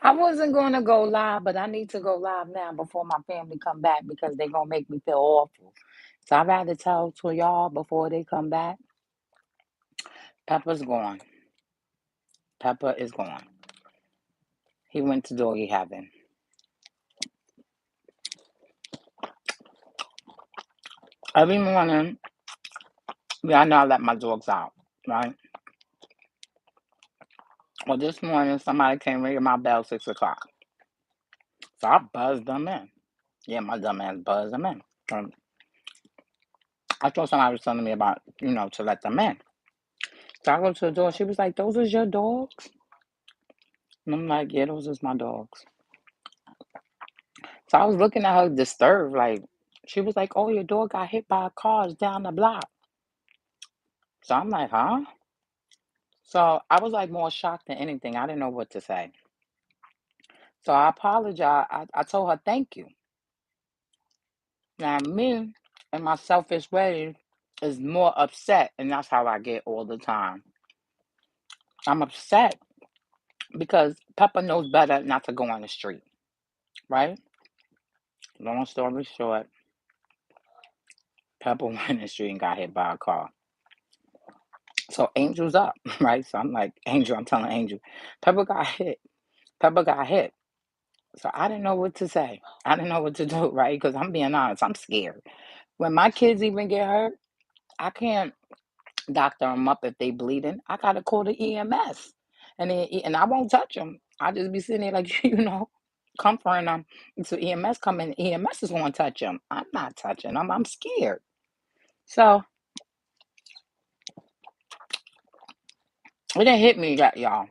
I wasn't gonna go live, but I need to go live now before my family come back because they're gonna make me feel awful. So I'd rather tell to y'all before they come back. Pepper's gone. Pepper is gone. He went to doggy heaven. Every morning, yeah, I know I let my dogs out, right? Well, this morning somebody came ringing my bell 6 o'clock. So I buzzed them in. Yeah, my dumb ass buzzed them in. I thought somebody was telling me about, to let them in. So I go to the door. She was like, "Those is your dogs?" And I'm like, "Yeah, those is my dogs." So I was looking at her disturbed, like she was like, "Oh, your dog got hit by cars down the block." So I'm like, "Huh?" So I was like more shocked than anything. I didn't know what to say. So I apologized. I told her thank you. Now me in my selfish way is more upset, and that's how I get all the time. I'm upset because Pepper knows better not to go on the street, right? Long story short, Pepper went in the street and got hit by a car. So Angel's up, right? So I'm like, Angel, I'm telling Angel, Pepper got hit. Pepper got hit. So I didn't know what to say. I didn't know what to do, right? Because I'm being honest, I'm scared. When my kids even get hurt, I can't doctor them up if they bleeding. I gotta call the EMS, and I won't touch them. I just be sitting there like comforting them. So EMS come in, EMS is gonna touch them. I'm not touching them. I'm scared. So it didn't hit me yet, y'all.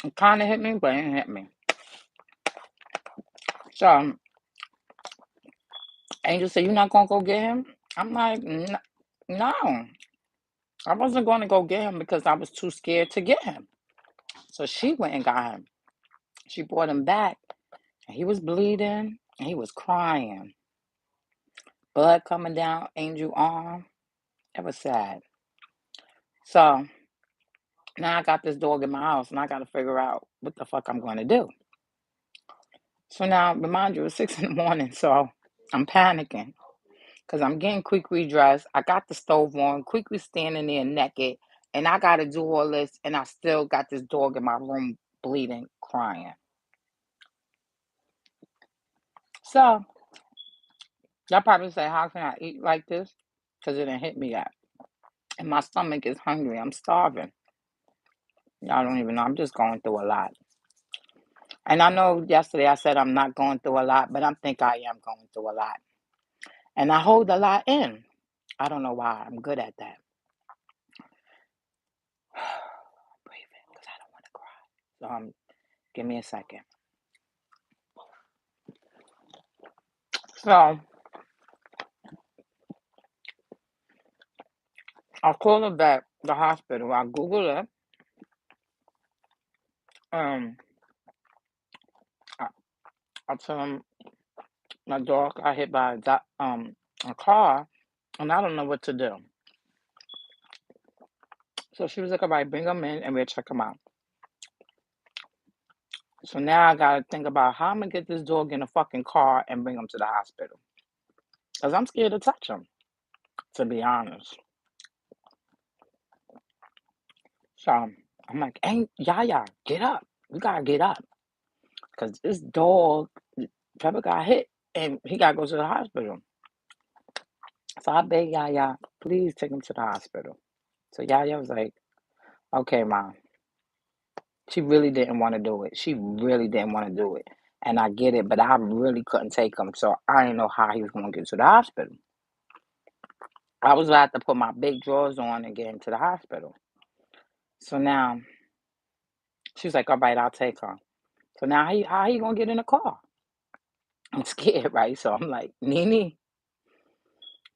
It kind of hit me, but it didn't hit me. So Angel said, "You're not gonna go get him?" I'm like, No, I wasn't going to go get him because I was too scared to get him." So she went and got him. She brought him back, and he was bleeding, and he was crying, blood coming down Angel arm. It was sad. So now I got this dog in my house, and I got to figure out what the fuck I'm going to do. So now, remind you, it's 6 in the morning, so I'm panicking. Because I'm getting quickly dressed. I got the stove on, quickly standing there naked, and I got to do all this, and I still got this dog in my room bleeding, crying. So, y'all probably say, "How can I eat like this?" Because it didn't hit me yet. And my stomach is hungry. I'm starving. Y'all don't even know. I'm just going through a lot. And I know yesterday I said I'm not going through a lot, but I think I am going through a lot. And I hold a lot in. I don't know why. I'm good at that. Breathing because I don't want to cry. So give me a second. So I called her back, the hospital. I Googled it. Um, I, I told them my dog got hit by a car, and I don't know what to do. So she was like, "All right, bring him in, and we'll check him out." So now I gotta think about how I'm gonna get this dog in a fucking car and bring him to the hospital. Cause I'm scared to touch him, to be honest. So I'm like, "Ain't Yaya, get up. We gotta get up. Cause this dog, Trevor got hit and he gotta go to the hospital." So I begged Yaya, "Please take him to the hospital." So Yaya was like, "Okay, mom." She really didn't want to do it. She really didn't want to do it. And I get it, but I really couldn't take him. So I didn't know how he was going to get to the hospital. I was about to put my big drawers on and get into the hospital. So now she's like, "All right, I'll take her." So now how he gonna get in the car? I'm scared, right? So I'm like, "Nene,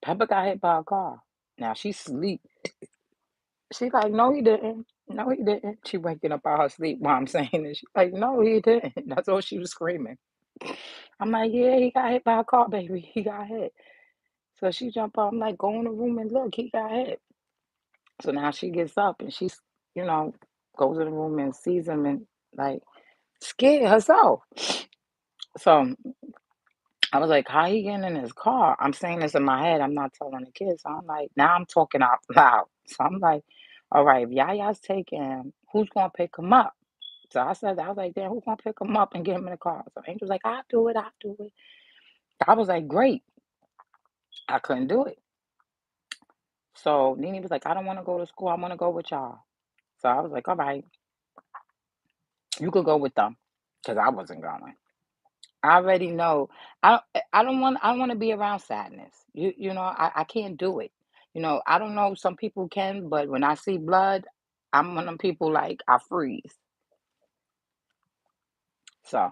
Pepper got hit by a car." Now she sleep. She like, "No, he didn't. No, he didn't." She waking up out her sleep while I'm saying this. She like, "No, he didn't." That's all she was screaming. I'm like, "Yeah, he got hit by a car, baby. He got hit." So she jump up. I'm like, "Go in the room and look. He got hit." So now she gets up and she's, you know, goes in the room and sees him and like scared herself. So I was like, how he getting in his car? I'm saying this in my head. I'm not telling the kids. So I'm like, now I'm talking out loud. So I'm like, all right, if Yaya's taking him, who's gonna pick him up? So I said, I was like, damn, who's gonna pick him up and get him in the car? So Angel was like, I'll do it, I'll do it. I was like, great. I couldn't do it. So Nene was like, I don't want to go to school. I want to go with y'all. So I was like, all right, you could go with them, because I wasn't going. I already know. I don't want to be around sadness. I can't do it. I don't know. Some people can, but when I see blood, I'm one of them people like I freeze. So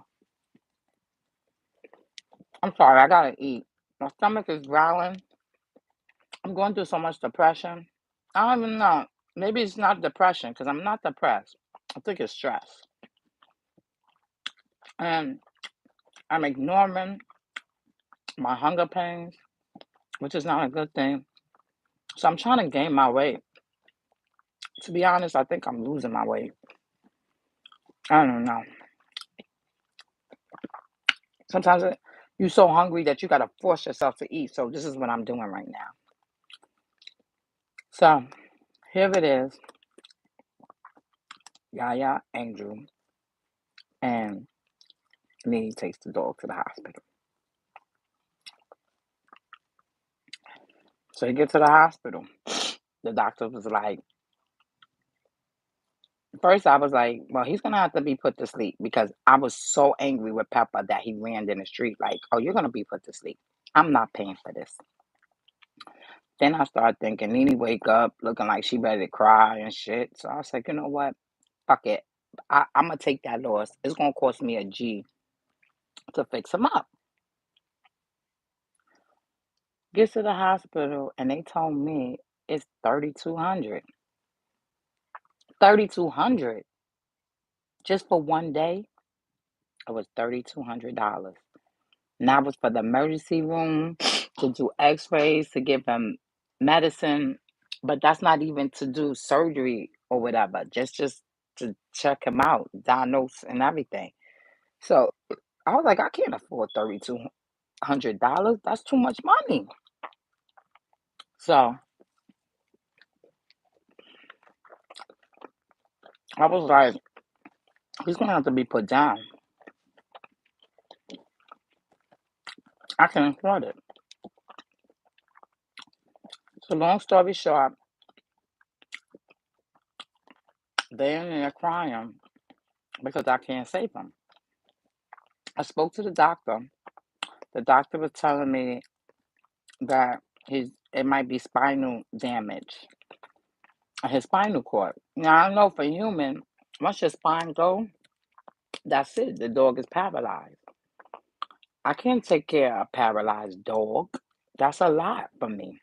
I'm sorry. I gotta eat. My stomach is growling. I'm going through so much depression. I don't even know. Maybe it's not depression because I'm not depressed. I think it's stress, and I'm ignoring my hunger pains, which is not a good thing. So I'm trying to gain my weight. To be honest, I think I'm losing my weight. I don't know. Sometimes you're so hungry that you gotta force yourself to eat. So this is what I'm doing right now. So here it is. Yaya, Andrew, and me takes the dog to the hospital. So he gets to the hospital. The doctor was like, first I was like, well, he's gonna have to be put to sleep because I was so angry with Peppa that he ran in the street like, oh, you're gonna be put to sleep. I'm not paying for this. Then I started thinking, Nene wake up looking like she ready to cry and shit. So I was like, you know what? Fuck it. I'm gonna take that loss. It's gonna cost me a G to fix him up. Get to the hospital and they told me it's 3,200. 3,200 just for one day. It was $3,200. And that was for the emergency room to do X-rays to give him medicine, but that's not even to do surgery or whatever. Just to check him out, diagnose and everything. So I was like, I can't afford $3,200. That's too much money. So I was like, he's gonna have to be put down. I can afford it. So long story short, they're in there crying because I can't save him. I spoke to the doctor. The doctor was telling me that it might be spinal damage, his spinal cord. Now I know for human, once your spine go, that's it. The dog is paralyzed. I can't take care of a paralyzed dog. That's a lot for me.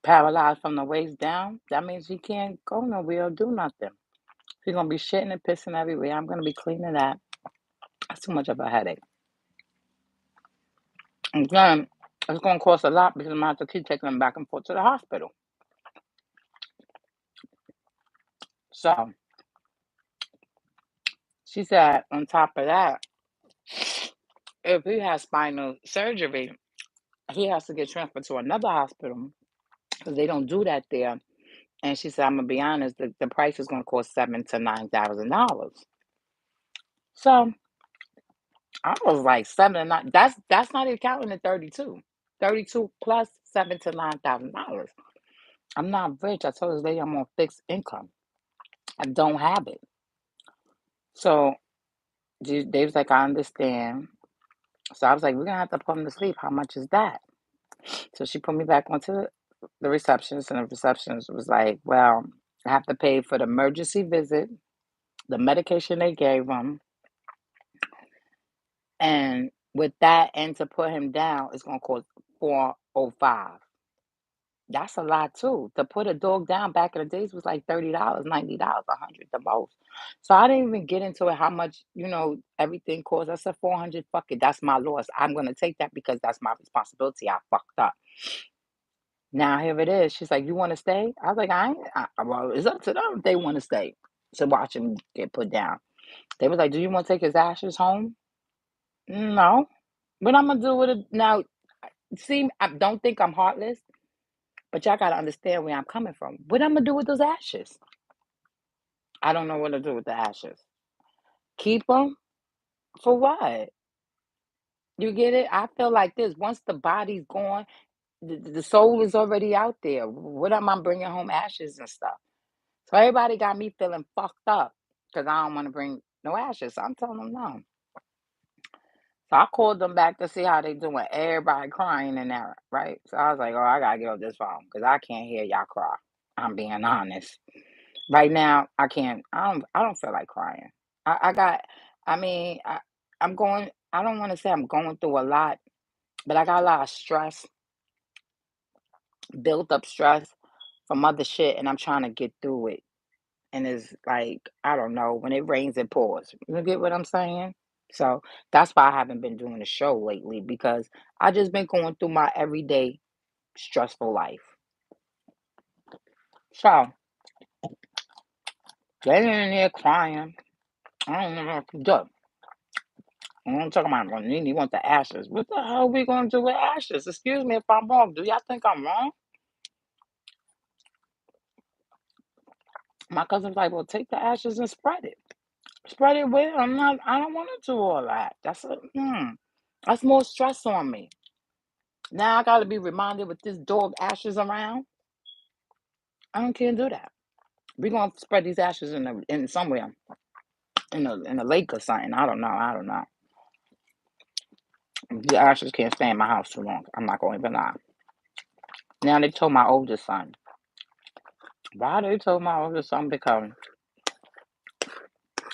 Paralyzed from the waist down, that means he can't go nowhere or do nothing. He's gonna be shitting and pissing everywhere. I'm gonna be cleaning that. That's too much of a headache. And then it's gonna cost a lot because I'm gonna have to keep taking him back and forth to the hospital. So she said on top of that, if he has spinal surgery, he has to get transferred to another hospital because they don't do that there. And she said, I'm gonna be honest, the price is gonna cost $7,000 to $9,000. So I was like 7 to 9. That's not even counting the 32. 32 plus $7,000 to $9,000. I'm not rich. I told this lady I'm on fixed income. I don't have it. So they was like, I understand. So I was like, we're gonna have to put him to sleep. How much is that? So she put me back onto the receptionist, and the receptionist was like, well, I have to pay for the emergency visit, the medication they gave him, and with that, and to put him down, it's gonna cost 405. That's a lot too. To put a dog down back in the days was like $30, $90, 100 the most. So I didn't even get into it how much, everything costs. I said 400, fuck it, that's my loss. I'm gonna take that because that's my responsibility. I fucked up. Now here it is. She's like, "You want to stay?" I was like, "I ain't." Well, it's up to them if they want to stay to watch him get put down. They was like, "Do you want to take his ashes home?" No. What I'm gonna do with it now? See, I don't think I'm heartless, but y'all gotta understand where I'm coming from. What I'm gonna do with those ashes? I don't know what to do with the ashes. Keep them for what? You get it? I feel like this. Once the body's gone, the soul is already out there. What am I bringing home ashes and stuff? So everybody got me feeling fucked up because I don't want to bring no ashes. So I'm telling them no. So I called them back to see how they doing. Everybody crying in there, right? So I was like, oh, I gotta get off this phone because I can't hear y'all cry. I'm being honest. Right now, I can't. I don't feel like crying. I got. I mean, I'm going. I don't want to say I'm going through a lot, but I got a lot of stress, built up stress from other shit, and I'm trying to get through it. And it's like, I don't know, when it rains, it pours. You get what I'm saying? So that's why I haven't been doing the show lately because I just been going through my everyday stressful life. So getting in there crying, I don't know what to do. I'm talking about when Nene want the ashes. What the hell are we gonna do with ashes? Excuse me if I'm wrong. Do y'all think I'm wrong? My cousin's like, well, take the ashes and spread it. Spread it where? I don't want to do all that. That's more stress on me. Now I gotta be reminded with this dog ashes around. I don't can't do that. We're gonna spread these ashes in somewhere in a lake or something. I don't know. I don't know. The ashes can't stay in my house too long. I'm not gonna even lie. Now they told my oldest son. Why they told my oldest son? Because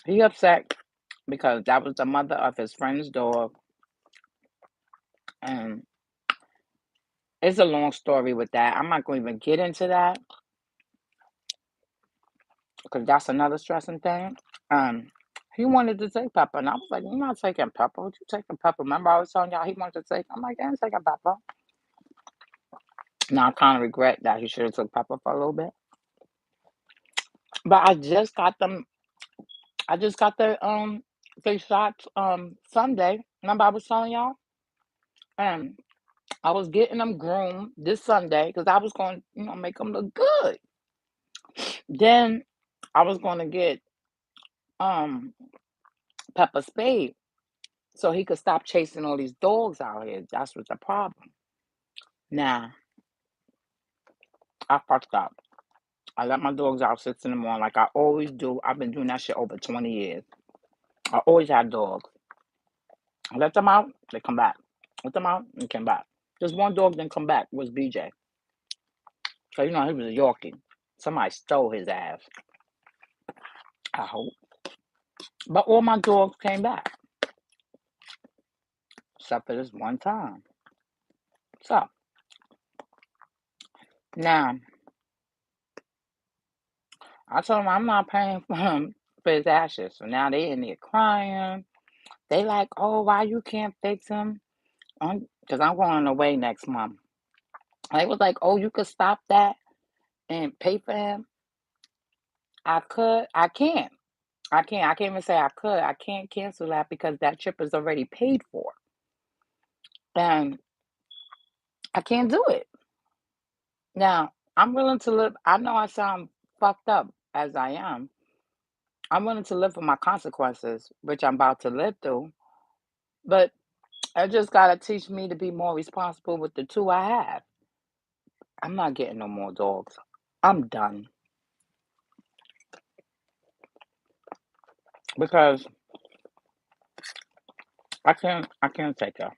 he upset because that was the mother of his friend's dog, and it's a long story with that. I'm not gonna even get into that because that's another stressing thing. Um, he wanted to take Pepper, and I was like, "You're not taking Pepper. What you taking Pepper?" Remember, I was telling y'all he wanted to take. I'm like, "I ain't taking Pepper." Now I kind of regret that he should have took Pepper for a little bit. But I just got them. I just got the face shots Sunday. Remember, I was telling y'all, and I was getting them groomed this Sunday because I was going, to make them look good. Then I was going to get um Pepper spayed so he could stop chasing all these dogs out here. That's what's the problem. Now, I fucked up. I let my dogs out 6 in the morning like I always do. I've been doing that shit over 20 years. I always had dogs. I let them out, they come back. Let them out, and came back. Just one dog didn't come back was BJ. So he was a Yorkie. Somebody stole his ass. I hope. But all my dogs came back. Except for this one time. So now I told him I'm not paying for him for his ashes. So now they in there crying. They like, oh, why you can't fix him? Because I'm going away next month. They was like, oh, you could stop that and pay for him. I could. I can't. I can't. I can't even say I could. I can't cancel that because that trip is already paid for. And I can't do it. Now, I'm willing to live. I know I sound fucked up as I am. I'm willing to live with my consequences, which I'm about to live through. But I just got to teach me to be more responsible with the two I have. I'm not getting no more dogs. I'm done. Because I can't take her.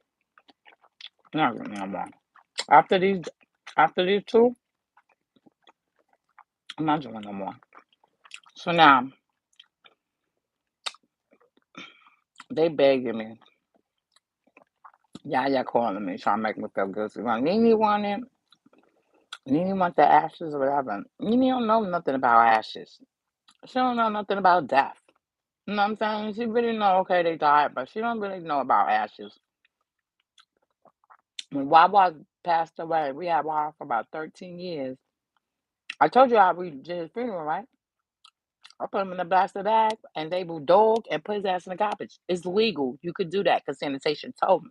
I'm not getting no more. After these after these two, I'm not doing no more. So now they begging me. Yeah, calling me, trying to make me feel guilty. Like, Nene want it. Nene want the ashes or whatever. Nene don't know nothing about ashes. She don't know nothing about death. You know what I'm saying? She really know, okay, they died, but she don't really know about ashes. When Wawa passed away, we had Wawa for about 13 years. I told you how we did his funeral, right? I put him in a plastic bag and label dog and put his ass in the garbage. It's legal. You could do that because sanitation told me.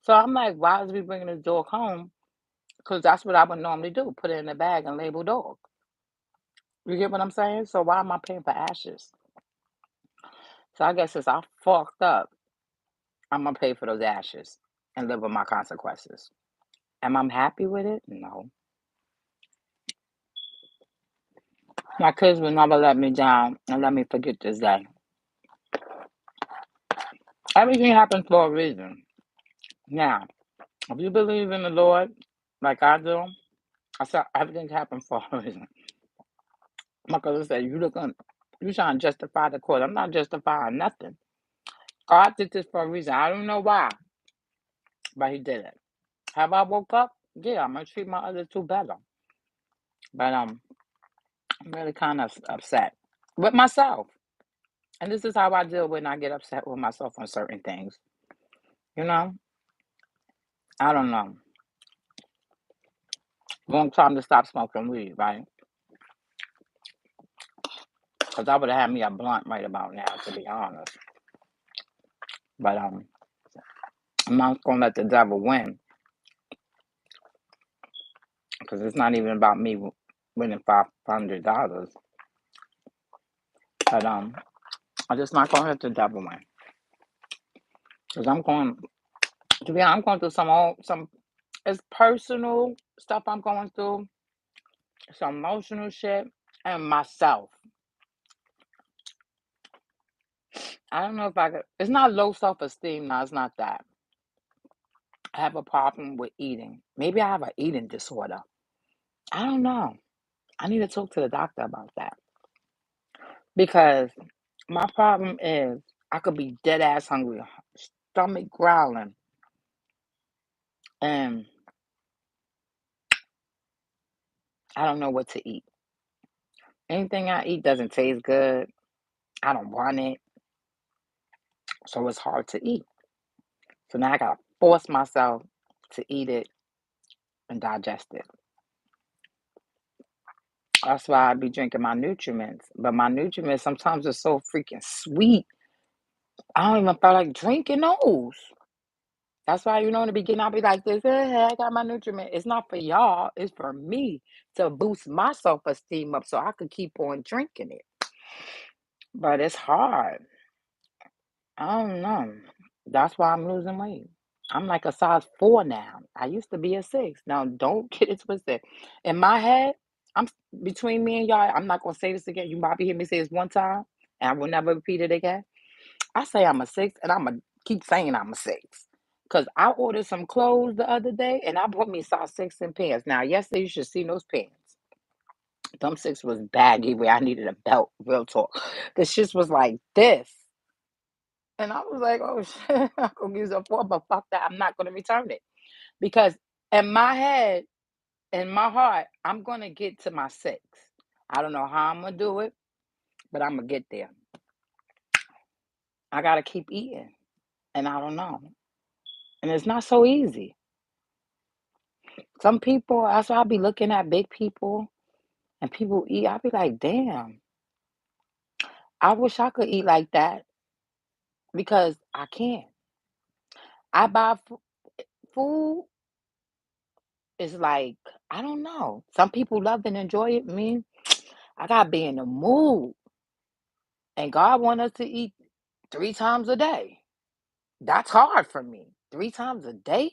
So I'm like, why is we bringing this dog home? Because that's what I would normally do. Put it in a bag and label dog. You get what I'm saying? So why am I paying for ashes? So I guess since I fucked up, I'm gonna pay for those ashes and live with my consequences. Am I happy with it? No. My kids will never let me down and let me forget this day. Everything happens for a reason. Now, if you believe in the Lord, like I do, I said everything happens for a reason. My cousin said, you trying to justify the court. I'm not justifying nothing. God did this for a reason. I don't know why, but he did it. Have I woke up? Yeah, I'm gonna treat my other two better. But I'm really kind of upset with myself. And this is how I deal when I get upset with myself on certain things. You know, I don't know. Long time to stop smoking weed, right? Because I would have had me a blunt right about now, to be honest. But I'm not gonna let the devil win because it's not even about me winning $500. But I'm just not gonna let the devil win because I'm going to be honest, I'm going through some it's personal stuff I'm going through, some emotional shit, and myself. I don't know if I could. It's not low self esteem. No, it's not that. I have a problem with eating. Maybe I have an eating disorder. I don't know. I need to talk to the doctor about that because my problem is I could be dead ass hungry, stomach growling, and I don't know what to eat. Anything I eat doesn't taste good. I don't want it, so it's hard to eat. So now I gotta force myself to eat it and digest it. That's why I be drinking my nutriments. But my nutriments sometimes are so freaking sweet. I don't even feel like drinking those. That's why, in the beginning, I'll be like this, I got my nutriment. It's not for y'all, it's for me to boost my self esteem up so I could keep on drinking it. But it's hard. I don't know. That's why I'm losing weight. I'm like a size 4 now. I used to be a 6. Now, don't get it twisted. In my head, I'm between me and y'all. I'm not gonna say this again. You probably hear me say this one time, and I will never repeat it again. I say I'm a 6, and I'm gonna keep saying I'm a 6. Cause I ordered some clothes the other day, and I bought me size 6 in pants. Now, yesterday you should see those pants. Them 6 was baggy where I needed a belt. Real talk. The shit was like this. And I was like, oh shit, I'm gonna use a 4, but fuck that. I'm not gonna return it. Because in my head, in my heart, I'm gonna get to my 6. I don't know how I'm gonna do it, but I'm gonna get there. I gotta keep eating. And I don't know. And it's not so easy. Some people, that's why I be looking at big people and people eat. I be like, damn, I wish I could eat like that because I can't. I buy food is like, I don't know. Some people love and enjoy it. Me, I gotta be in the mood. And God want us to eat 3 times a day. That's hard for me. 3 times a day?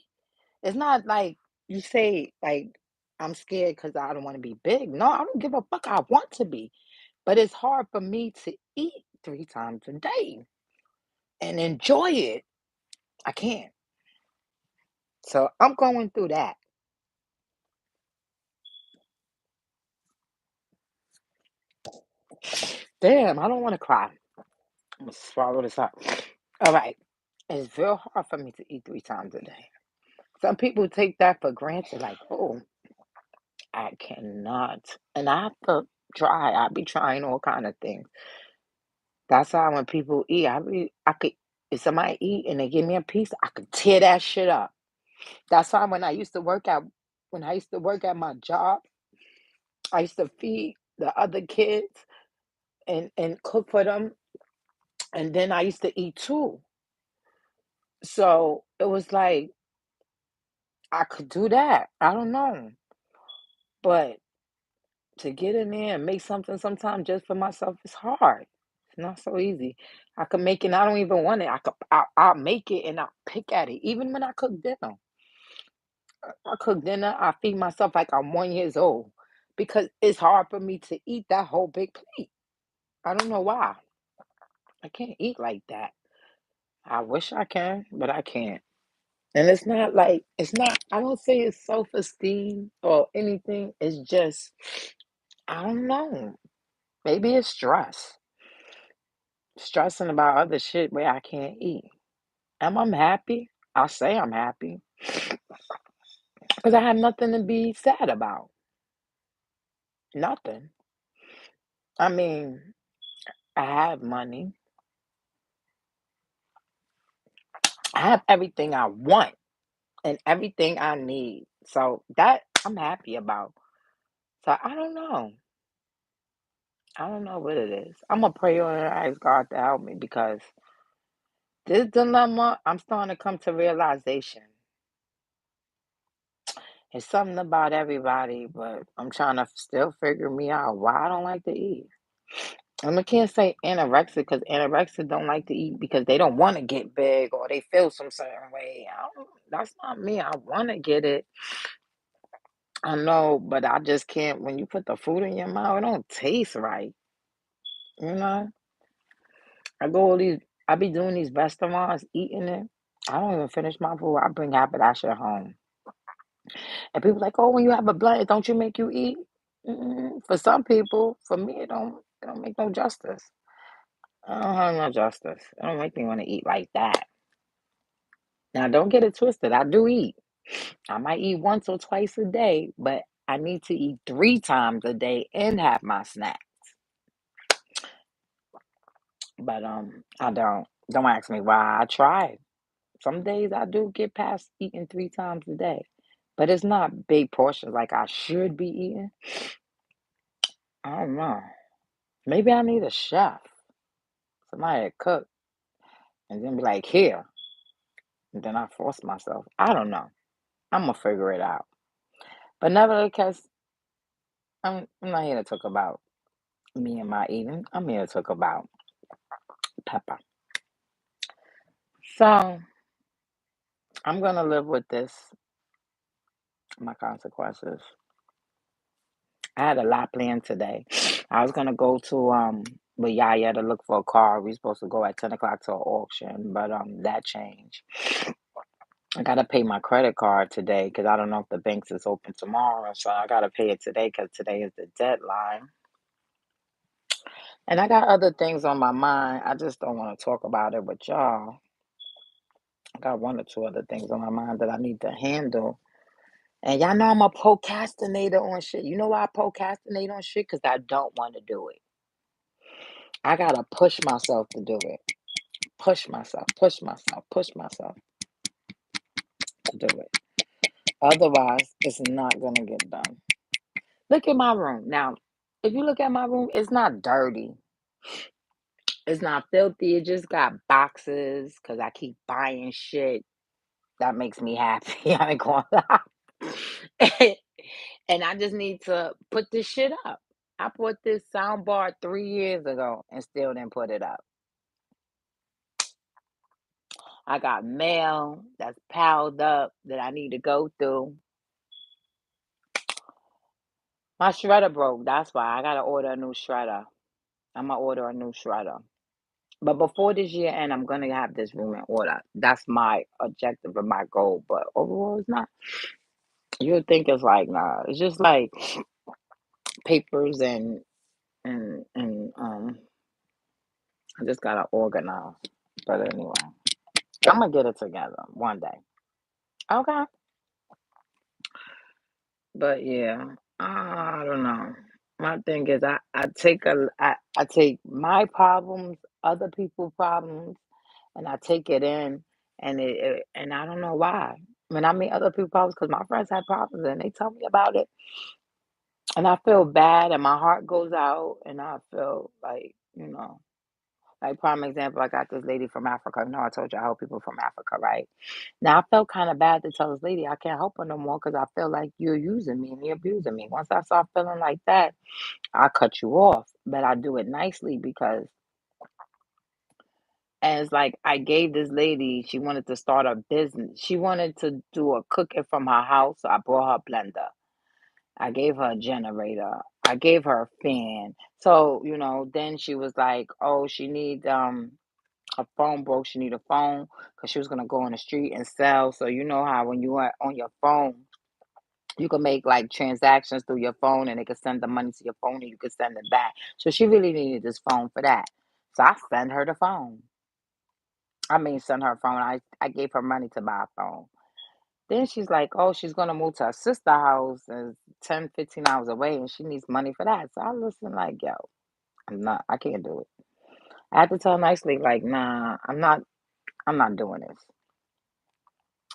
It's not like you say, like, I'm scared because I don't want to be big. No, I don't give a fuck. I want to be. But it's hard for me to eat 3 times a day and enjoy it. I can't. So I'm going through that. Damn, I don't want to cry. I'm gonna swallow this up. All right. It's real hard for me to eat 3 times a day. Some people take that for granted, like, oh, I cannot. And I have to try. I be trying all kind of things. That's why when people eat, I could if somebody eat and they give me a piece, I could tear that shit up. That's why when I used to work at my job, I used to feed the other kids. and cook for them. And then I used to eat too. So it was like I could do that. I don't know. But to get in there and make something sometimes just for myself is hard. It's not so easy. I could make it and I don't even want it. I'll make it and I'll pick at it. Even when I cook dinner. I cook dinner, I feed myself like I'm 1 years old because it's hard for me to eat that whole big plate. I don't know why. I can't eat like that. I wish I can, but I can't. And it's not like it's not I don't say it's self-esteem or anything. It's just I don't know. Maybe it's stress. Stressing about other shit where I can't eat. Am I happy? I'll say I'm happy because I have nothing to be sad about. Nothing. I mean, I have money. I have everything I want and everything I need. So that I'm happy about. So I don't know. I don't know what it is. I'm gonna pray on it and ask God to help me because this dilemma, I'm starting to come to realization. It's something about everybody, but I'm trying to still figure me out why I don't like to eat. And I can't say anorexic because anorexic don't like to eat because they don't want to get big or they feel some certain way. That's not me. I want to get it. I know, but I just can't. When you put the food in your mouth, it don't taste right. You know, I go all these. I be doing these restaurants, eating it. I don't even finish my food. I bring half of that shit home. And people like, oh, when you have a blunt, don't you make you eat? For some people, for me, it don't. It don't make no justice. I don't have no justice. It don't make me want to eat like that. Now, don't get it twisted. I do eat. I might eat once or twice a day, but I need to eat 3 times a day and have my snack. But I don't. Don't ask me why. I tried. Some days I do get past eating 3 times a day, but it's not big portions like I should be eating. I don't know. Maybe I need a chef, somebody to cook, and then be like, here, and then I force myself. I don't know. I'm gonna figure it out. But nevertheless, I'm not here to talk about me and my eating. I'm here to talk about Pepper. So I'm gonna live with this, my consequences. I had a lot planned today. I was gonna go to with Yaya to look for a car. We supposed to go at 10 o'clock to an auction, but that changed. I gotta pay my credit card today because I don't know if the banks is open tomorrow, so I gotta pay it today because today is the deadline. And I got other things on my mind. I just don't want to talk about it with y'all. I got one or two other things on my mind that I need to handle. And y'all know I'm a procrastinator on shit. You know why I procrastinate on shit? Because I don't want to do it. I gotta push myself to do it. Push myself to do it. Otherwise, it's not gonna get done. Look at my room. Now, if you look at my room, it's not dirty. It's not filthy. It just got boxes because I keep buying shit. That makes me happy. I ain't gonna lie. And I just need to put this shit up. I bought this sound bar 3 years ago and still didn't put it up. I got mail that's piled up that I need to go through. My shredder broke. That's why I gotta order a new shredder. I'm gonna order a new shredder. But before this year end, I'm gonna have this room in order. That's my objective and my goal. But overall, it's not. You would think it's like nah. It's just like papers and I just gotta organize. But anyway, I'm gonna get it together one day. Okay. But yeah, I don't know. My thing is, I take my problems, other people's problems, and I take it in, and I don't know why. When I meet other people's problems, because my friends had problems and they tell me about it, And I feel bad and my heart goes out and I feel like, like prime example, I got this lady from Africa. I told you I help people from Africa, right? Now I felt kind of bad to tell this lady I can't help her no more because I feel like you're using me and you're abusing me. Once I start feeling like that, I cut you off. But I do it nicely because and it's like I gave this lady, she wanted to start a business. She wanted to do a cooking from her house. So I brought her a blender. I gave her a generator. I gave her a fan. So, then she was like, oh, she need her phone broke. She need a phone because she was gonna go on the street and sell. So you know how when you are on your phone, you can make like transactions through your phone and they can send the money to your phone and you can send it back. So she really needed this phone for that. So I sent her the phone. I mean, send her a phone. I gave her money to buy a phone. Then she's like, oh, she's gonna move to her sister house and 10, 15 hours away and she needs money for that. So I listen like, yo, I can't do it. I had to tell her nicely, like, nah, I'm not doing this.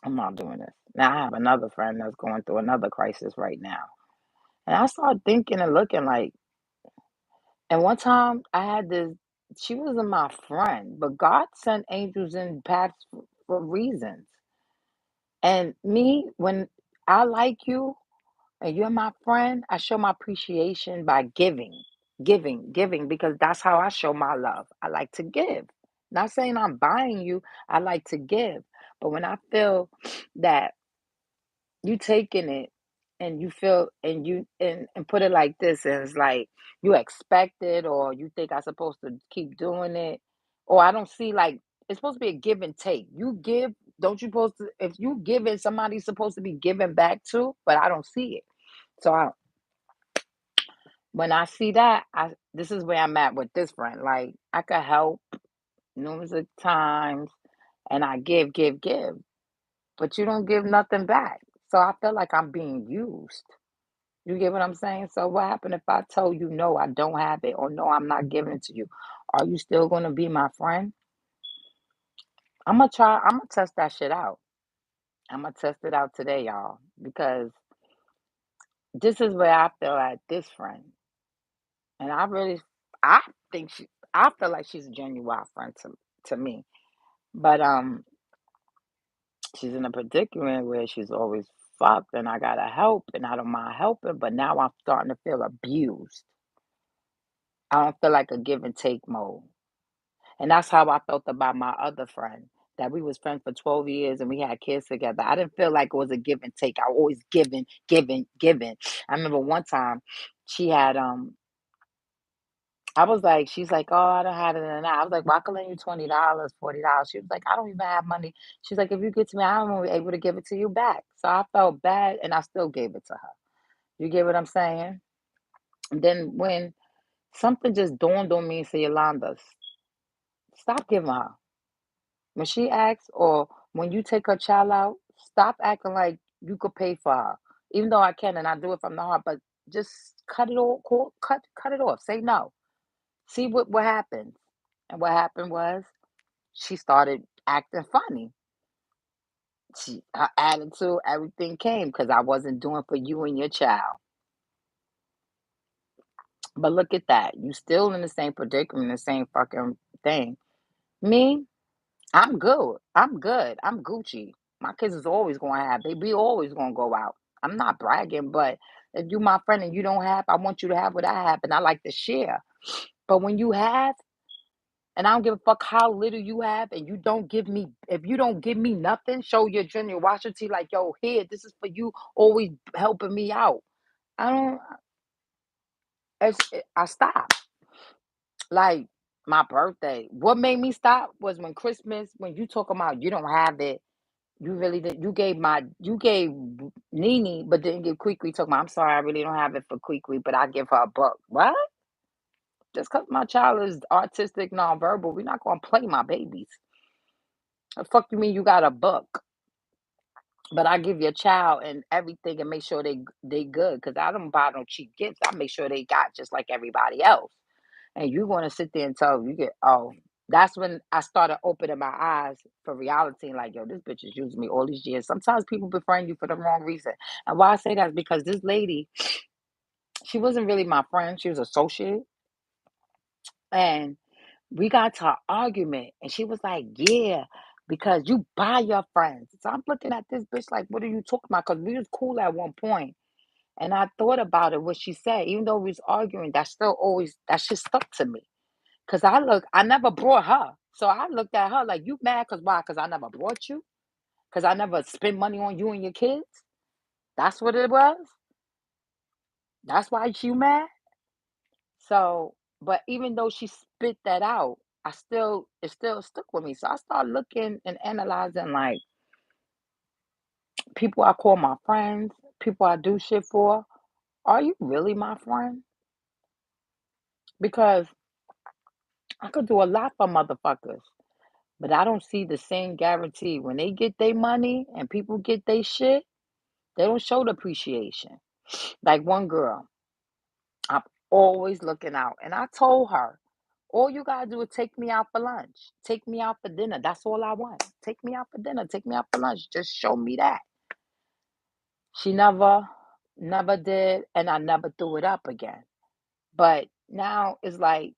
I'm not doing this. Now I have another friend that's going through another crisis right now. And I started thinking and looking like, and one time I had this, she wasn't my friend, but God sent angels in paths for reasons. And me, when I like you and you're my friend, I show my appreciation by giving, because that's how I show my love. I like to give. Not saying I'm buying you, I like to give. But when I feel that you taking it and you feel and put it like this, and it's like you expect it or you think I'm supposed to keep doing it, or I don't see like it's supposed to be a give and take. You give, don't you supposed to, if you give it, somebody's supposed to be giving back too, but I don't see it. So when I see that, I this is where I'm at with this friend. Like I could help numerous of times and I give, but you don't give nothing back. So I feel like I'm being used. You get what I'm saying? So what happened if I told you no, I don't have it, or no, I'm not giving it to you? Are you still gonna be my friend? I'm gonna test that shit out. I'm gonna test it out today, y'all, because this is where I feel at this friend. And I think I feel like she's a genuine friend to me. But she's in a predicament where she's always fucked and I gotta help and I don't mind helping, but now I'm starting to feel abused. I don't feel like a give and take mode. And that's how I felt about my other friend, that we was friends for 12 years and we had kids together. I didn't feel like it was a give and take. I always giving. I remember one time she had I was like, she's like, oh, I don't have it in I was like, well, I can lend you $20, $40. She was like, I don't even have money. She's like, if you get to me, I'm gonna be able to give it to you back. So I felt bad and I still gave it to her. You get what I'm saying? And then when something just dawned on me and said, Yolanda, stop giving her. When she asks or when you take her child out, stop acting like you could pay for her. Even though I can and I do it from the heart, but just cut it all, cut it off. Say no. See what happens. And what happened was she started acting funny. Her attitude, everything came because I wasn't doing for you and your child. But look at that. You still in the same predicament, the same fucking thing. Me, I'm good. I'm good. I'm Gucci. My kids is always gonna have. They be always gonna go out. I'm not bragging, but if you my friend and you don't have, I want you to have what I have, and I like to share. But when you have, and I don't give a fuck how little you have, and you don't give me, if you don't give me nothing, show your junior Washington like, yo, here, this is for you, always helping me out. I don't. I stop. Like my birthday. What made me stop was when Christmas, when you talk about you don't have it. You really did. You gave Nene, but didn't give Kwee. Talking about, I'm sorry, I really don't have it for Kwee, but I give her a buck. What? Just because my child is artistic, nonverbal, we're not gonna play my babies. The fuck you mean you got a buck? But I give your child and everything and make sure they good because I don't buy no cheap gifts. I make sure they got just like everybody else. And you want to sit there and tell you get that's when I started opening my eyes for reality and like, yo, this bitch is using me all these years. Sometimes people befriend you for the wrong reason. And why I say that is because this lady, She wasn't really my friend. She was associate, and we got to an argument, and she was like, "Yeah, because you buy your friends." So I'm looking at this bitch like, "What are you talking about?" Because we was cool at one point, and I thought about it. What she said, even though we was arguing, that shit stuck to me. Cause I never brought her, so I looked at her like, "You mad? Cause why? Cause I never brought you? Cause I never spent money on you and your kids? That's what it was. That's why you mad?" So, but even though she spit that out, it still stuck with me. So I started looking and analyzing like people I call my friends, people I do shit for. Are you really my friend? Because I could do a lot for motherfuckers, but I don't see the same guarantee when they get their money and people get their shit. They don't show the appreciation. Like one girl, I'm always looking out, and I told her, all you gotta do is take me out for lunch, take me out for dinner. That's all I want. Take me out for dinner, take me out for lunch. Just show me that. She never did, and I never threw it up again. But now it's like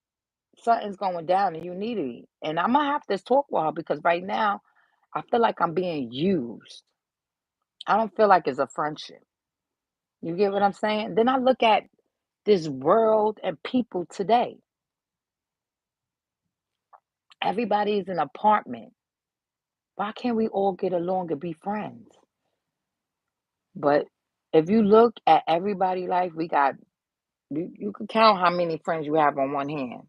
something's going down, and you need me. And I'm gonna have to talk with her because right now I feel like I'm being used. I don't feel like it's a friendship. You get what I'm saying? Then I look at this world and people today. Everybody's in an apartment. Why can't we all get along and be friends? But if you look at everybody' life, you can count how many friends you have on one hand.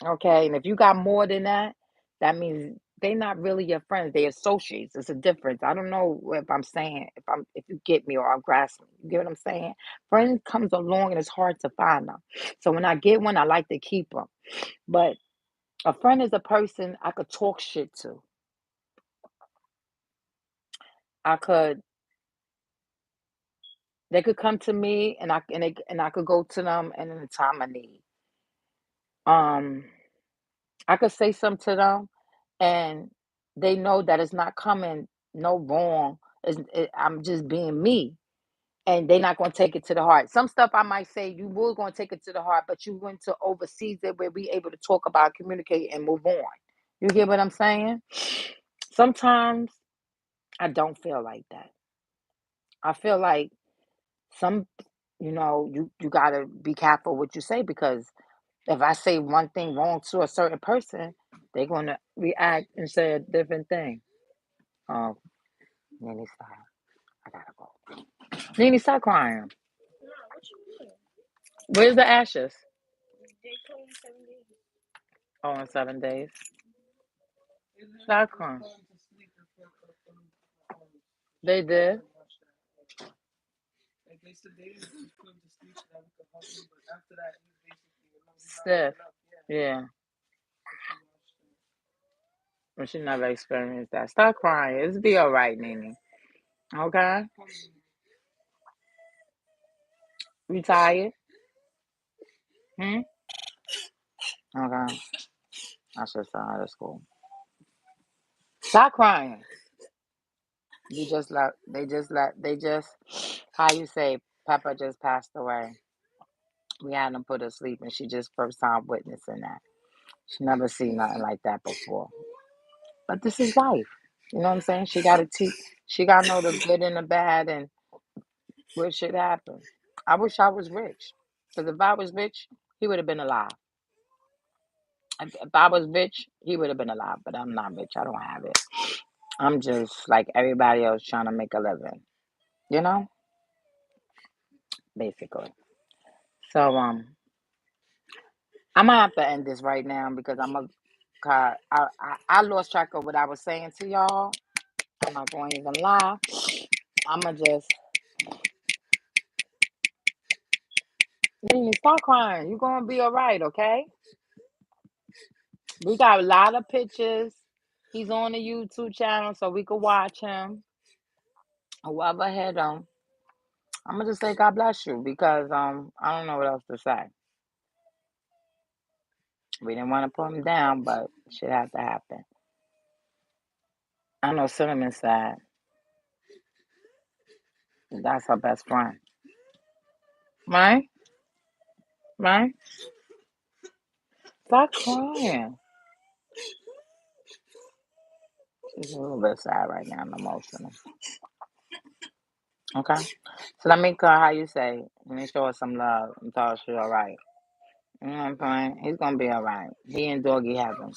Okay. And if you got more than that, that means they're not really your friends. They associates. It's a difference. I don't know if I'm saying if you get me or I'm grasping. You get what I'm saying? Friends comes along and it's hard to find them. So when I get one, I like to keep them. But a friend is a person I could talk shit to. I could They could come to me and I could go to them and in the time of need. Um I could say something to them and they know that it's not coming no wrong. I'm just being me. And they're not going to take it to the heart. Some stuff I might say you were going to take it to the heart, but you went to overseas it where we able to talk about, communicate, and move on. You get what I'm saying? Sometimes I don't feel like that. I feel like some, you gotta be careful what you say because if I say one thing wrong to a certain person, they're gonna react and say a different thing. Oh, Nene, stop. I gotta go. Nene, stop crying. Where's the ashes? Oh, in 7 days. Stop crying. They did. Stiff. Yeah. But she never experienced that. Stop crying. It's be all right, Nene. Okay? You tired? Hmm? Okay. I should send her to school. Stop crying. How you say, Peppa just passed away. We had them put her to sleep, and she just first time witnessing that. She never seen nothing like that before. But this is life. You know what I'm saying? She got to know the good and the bad and what should happen. I wish I was rich. Because if I was rich, he would have been alive. If I was rich, he would have been alive. But I'm not rich. I don't have it. I'm just like everybody else trying to make a living. You know? Basically. So I'm gonna have to end this right now because I lost track of what I was saying to y'all. I'm not going to even lie. I'ma just stop crying. You're gonna be all right, okay? We got a lot of pictures. He's on the YouTube channel, so we could watch him. Whoever hit him, I'm gonna just say God bless you because I don't know what else to say. We didn't want to put him down, but shit had to happen. I know Cinnamon sad. That's her best friend. Right? Right? Stop crying. She's a little bit sad right now and emotional. Okay? So let me call how you say. Let me show her some love and tell her she's alright. You know what I'm saying? He's gonna be alright. He and doggy heaven.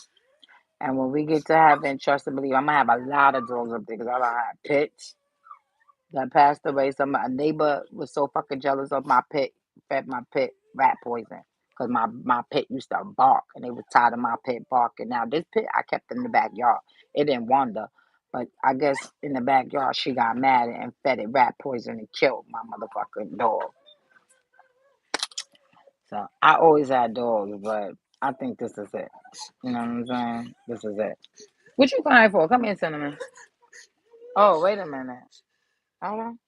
And when we get to heaven, trust and believe, I'm gonna have a lot of dogs up there because I don't have pets that passed away. A neighbor was so fucking jealous of my pet, fed my pet rat poison. Because my pet used to bark and they was tired of my pet barking. Now, this pet, I kept in the backyard. It didn't wander. But I guess in the backyard, she got mad and fed it rat poison and killed my motherfucking dog. So I always had dogs, but I think this is it. You know what I'm saying? This is it. What you crying for? Come here, Cinnamon. Oh, wait a minute. Hold on.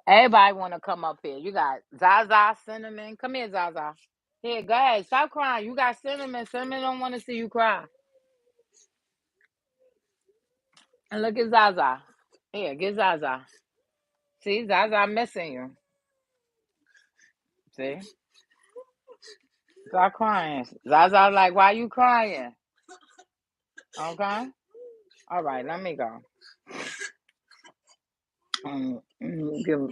Everybody want to come up here. You got Zaza, Cinnamon. Come here, Zaza. Here, go ahead. Stop crying. You got Cinnamon. Cinnamon don't want to see you cry. And look at Zaza. Here, get Zaza. See, Zaza missing you. See? Stop crying. Zaza like, why you crying? Okay? All right, let me go. Give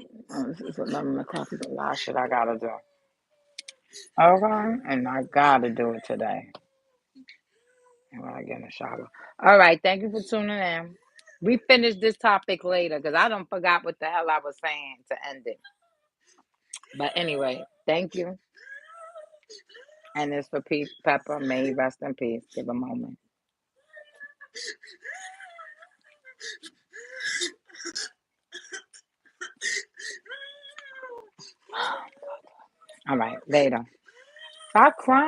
this is 11 o'clock. There's a lot of shit I gotta do. Okay? And I gotta do it today. When I get in the shower. All right, thank you for tuning in. We finish this topic later because I don't forgot what the hell I was saying to end it. But anyway, thank you. And it's for Peace Pepper. May he rest in peace. Give a moment. All right, later. Stop crying.